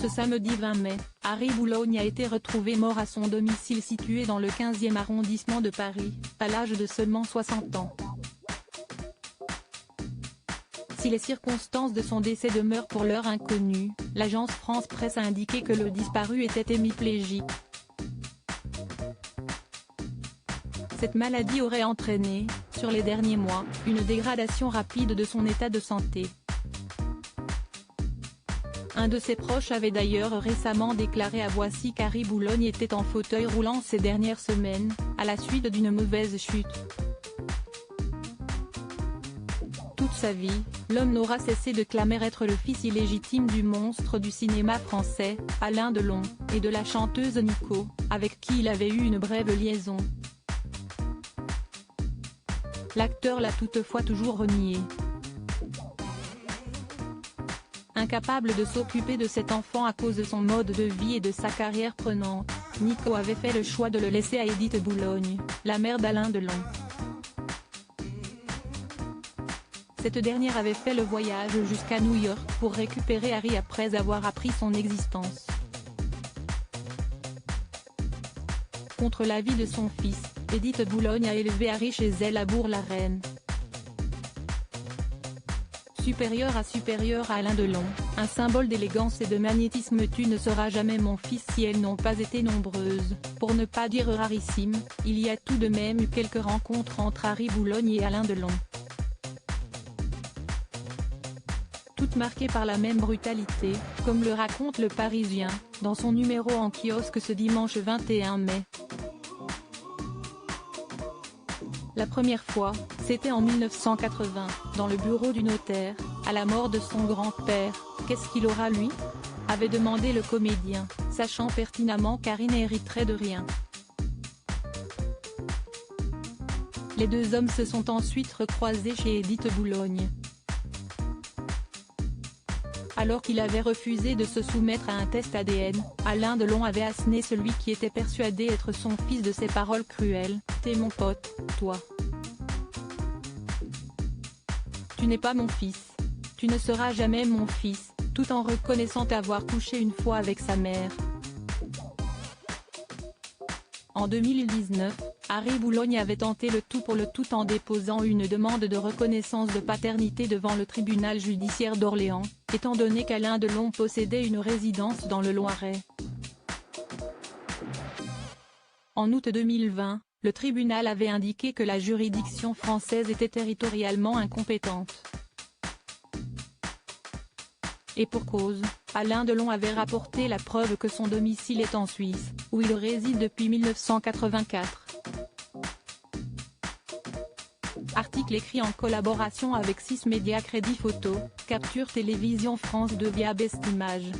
Ce samedi 20 mai, Harry Boulogne a été retrouvé mort à son domicile situé dans le 15e arrondissement de Paris, à l'âge de seulement 60 ans. Si les circonstances de son décès demeurent pour l'heure inconnues, l'agence France Presse a indiqué que le disparu était hémiplégique. Cette maladie aurait entraîné, sur les derniers mois, une dégradation rapide de son état de santé. Un de ses proches avait d'ailleurs récemment déclaré à Voici qu'Harry Boulogne était en fauteuil roulant ces dernières semaines, à la suite d'une mauvaise chute. Toute sa vie, l'homme n'aura cessé de clamer être le fils illégitime du monstre du cinéma français, Alain Delon, et de la chanteuse Nico, avec qui il avait eu une brève liaison. L'acteur l'a toutefois toujours renié. Incapable de s'occuper de cet enfant à cause de son mode de vie et de sa carrière prenante, Nico avait fait le choix de le laisser à Édith Boulogne, la mère d'Alain Delon. Cette dernière avait fait le voyage jusqu'à New York pour récupérer Harry après avoir appris son existence. Contre l'avis de son fils, Édith Boulogne a élevé Harry chez elle à Bourg-la-Reine. Supérieur à Alain Delon, un symbole d'élégance et de magnétisme. Tu ne seras jamais mon fils si elles n'ont pas été nombreuses, pour ne pas dire rarissimes, il y a tout de même eu quelques rencontres entre Harry Boulogne et Alain Delon. Toutes marquées par la même brutalité, comme le raconte Le Parisien, dans son numéro en kiosque ce dimanche 21 mai. La première fois, c'était en 1980, dans le bureau du notaire, à la mort de son grand-père. Qu'est-ce qu'il aura lui ? avait demandé le comédien, sachant pertinemment qu'Harry n'hériterait de rien. Les deux hommes se sont ensuite recroisés chez Édith Boulogne. Alors qu'il avait refusé de se soumettre à un test ADN, Alain Delon avait asséné celui qui était persuadé être son fils de ses paroles cruelles, « T'es mon pote, toi. Tu n'es pas mon fils. Tu ne seras jamais mon fils », tout en reconnaissant avoir couché une fois avec sa mère. En 2019, Harry Boulogne avait tenté le tout pour le tout en déposant une demande de reconnaissance de paternité devant le tribunal judiciaire d'Orléans, étant donné qu'Alain Delon possédait une résidence dans le Loiret. En août 2020, le tribunal avait indiqué que la juridiction française était territorialement incompétente. Et pour cause, Alain Delon avait rapporté la preuve que son domicile est en Suisse, où il réside depuis 1984. Article écrit en collaboration avec 6 médias Crédit Photo, Capture Télévision France 2 via Best Images.